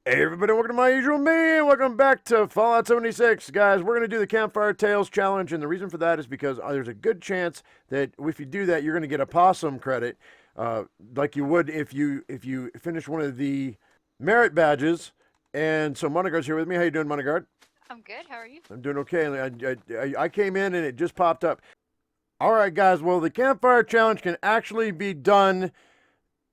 Hey everybody, welcome to my usual me, and welcome back to Fallout 76. Guys, we're going to do the Campfire Tales challenge, and the reason for that is because there's a good chance that if you do that, you're going to get a Possum credit, uh, like you would if you finish one of the merit badges. And so Monagard's here with me. How you doing, Monagard? I'm good. How are you? I'm doing okay. I came in and it just popped up. All right, guys. Well, the Campfire Challenge can actually be done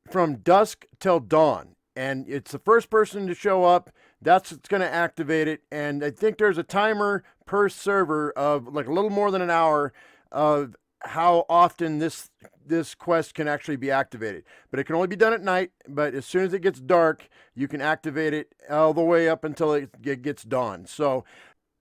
from dusk till dawn. And it's the first person to show up. That's what's going to activate it. And I think there's a timer per server of like a little more than an hour of how often this quest can actually be activated. But it can only be done at night. But as soon as it gets dark, you can activate it all the way up until it gets dawn. So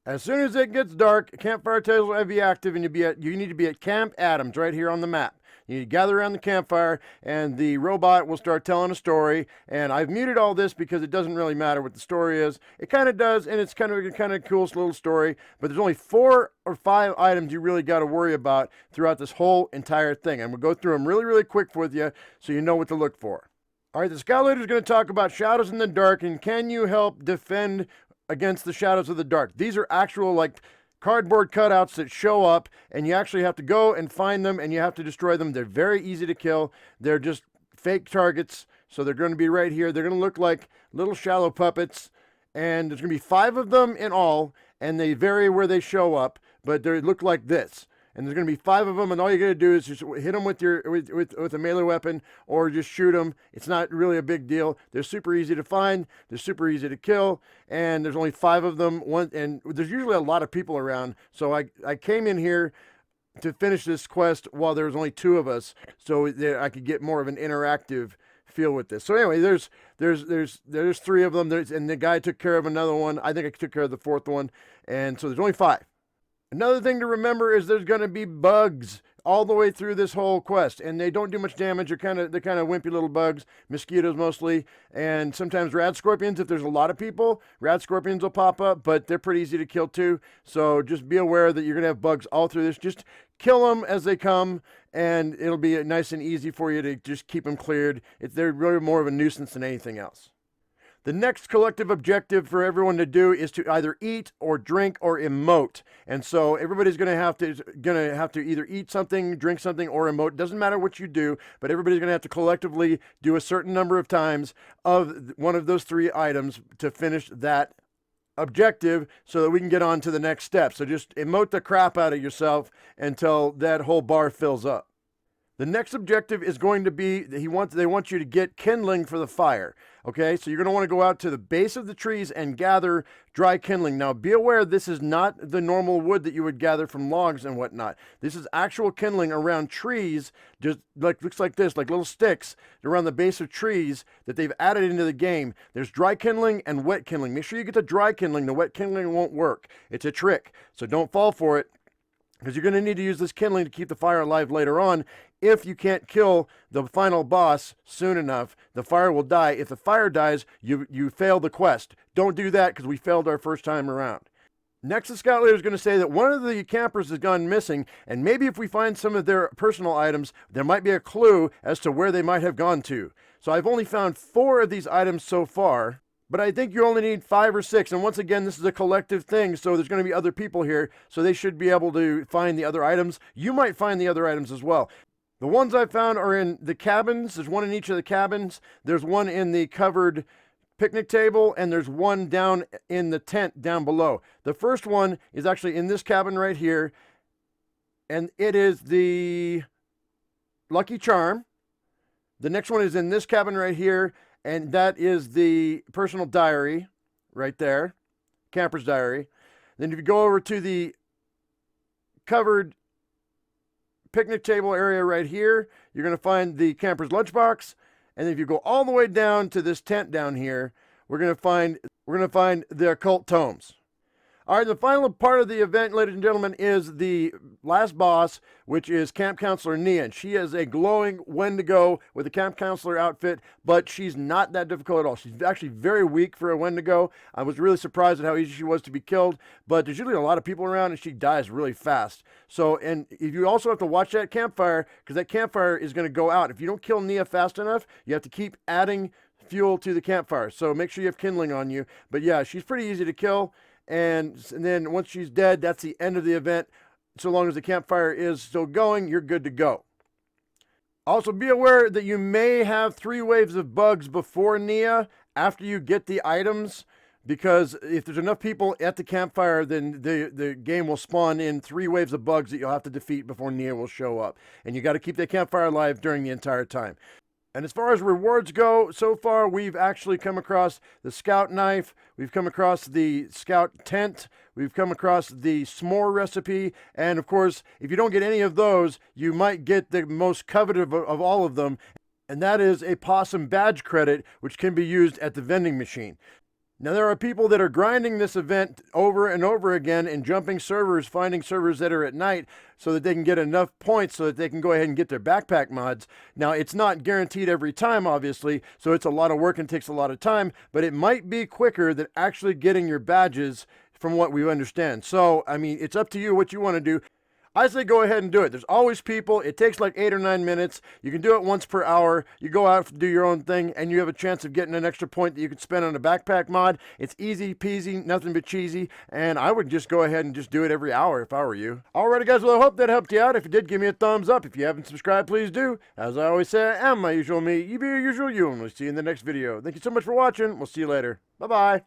as soon as it gets dark, Campfire Tales will be active, and you need to be at Camp Adams right here on the map. You need to gather around the campfire, and the robot will start telling a story. And I've muted all this because it doesn't really matter what the story is. It kind of does, and it's kind of cool little story. But there's only 4 or 5 items you really got to worry about throughout this whole entire thing. I'm gonna go through them really, really quick with you so you know what to look for. All right, the scout leader is going to talk about shadows in the dark, and can you help defend against the shadows of the dark? These are actual like cardboard cutouts that show up, and you actually have to go and find them, and you have to destroy them. They're very easy to kill. They're just fake targets, so they're going to be right here. They're going to look like little shallow puppets, and there's going to be 5 of them in all, and they vary where they show up, but they look like this. And there's going to be 5 of them, and all you got to do is just hit them with with a melee weapon, or just shoot them. It's not really a big deal. They're super easy to find. They're super easy to kill, and there's only 5 of them. And there's usually a lot of people around. So I came in here to finish this quest while there was only 2 of us, so that I could get more of an interactive feel with this. So anyway, there's 3 of them. And the guy took care of another one. I think I took care of the 4th one, and so there's only 5. Another thing to remember is there's going to be bugs all the way through this whole quest, and they don't do much damage. They're kind of wimpy little bugs, mosquitoes mostly, and sometimes rad scorpions. If there's a lot of people, rad scorpions will pop up, but they're pretty easy to kill too. So just be aware that you're going to have bugs all through this. Just kill them as they come, and it'll be nice and easy for you to just keep them cleared. They're really more of a nuisance than anything else. The next collective objective for everyone to do is to either eat or drink or emote. And so everybody's going to have to either eat something, drink something, or emote. Doesn't matter what you do, but everybody's going to have to collectively do a certain number of times of one of those 3 items to finish that objective so that we can get on to the next step. So just emote the crap out of yourself until that whole bar fills up. The next objective is going to be they want you to get kindling for the fire. Okay, so you're going to want to go out to the base of the trees and gather dry kindling. Now, be aware this is not the normal wood that you would gather from logs and whatnot. This is actual kindling around trees, just like looks like this, like little sticks around the base of trees that they've added into the game. There's dry kindling and wet kindling. Make sure you get the dry kindling. The wet kindling won't work. It's a trick, so don't fall for it, because you're going to need to use this kindling to keep the fire alive later on. If you can't kill the final boss soon enough, the fire will die. If the fire dies, you fail the quest. Don't do that, because we failed our first time around. Next, the scout leader is going to say that one of the campers has gone missing, and maybe if we find some of their personal items, there might be a clue as to where they might have gone to. So I've only found 4 of these items so far, but I think you only need 5 or 6. And once again, this is a collective thing, so there's going to be other people here, so they should be able to find the other items. You might find the other items as well. The ones I found are in the cabins. There's one in each of the cabins. There's one in the covered picnic table, and there's one down in the tent down below. The first one is actually in this cabin right here, and it is the Lucky Charm. The next one is in this cabin right here, and that is the personal diary right there, camper's diary. Then if you go over to the covered picnic table area right here, you're going to find the camper's lunchbox. And then if you go all the way down to this tent down here, we're going to find the occult tomes. All right, the final part of the event, ladies and gentlemen, is the last boss, which is Camp Counselor Nia. And she is a glowing Wendigo with a Camp Counselor outfit, but she's not that difficult at all. She's actually very weak for a Wendigo. I was really surprised at how easy she was to be killed, but there's usually a lot of people around, and she dies really fast. So, and if you also have to watch that campfire, because that campfire is going to go out. If you don't kill Nia fast enough, you have to keep adding fuel to the campfire. So make sure you have kindling on you. But yeah, she's pretty easy to kill. And then once she's dead, that's the end of the event. So long as the campfire is still going, you're good to go. Also, be aware that you may have 3 waves of bugs before Nia after you get the items, because if there's enough people at the campfire, then the game will spawn in 3 waves of bugs that you'll have to defeat before Nia will show up. And you got to keep that campfire alive during the entire time. And as far as rewards go, so far we've actually come across the scout knife, we've come across the scout tent, we've come across the s'more recipe, and of course, if you don't get any of those, you might get the most coveted of all of them, and that is a Possum badge credit, which can be used at the vending machine. Now, there are people that are grinding this event over and over again and jumping servers, finding servers that are at night so that they can get enough points so that they can go ahead and get their backpack mods. Now, it's not guaranteed every time, obviously, so it's a lot of work and takes a lot of time, but it might be quicker than actually getting your badges from what we understand. So, I mean, it's up to you what you want to do. I say go ahead and do it. There's always people. It takes like 8 or 9 minutes. You can do it once per hour. You go out, do your own thing, and you have a chance of getting an extra point that you can spend on a backpack mod. It's easy peasy, nothing but cheesy, and I would just go ahead and just do it every hour if I were you. Alrighty, guys, well, I hope that helped you out. If you did, give me a thumbs up. If you haven't subscribed, please do. As I always say, I am my usual me. You be your usual you, and we'll see you in the next video. Thank you so much for watching. We'll see you later. Bye-bye.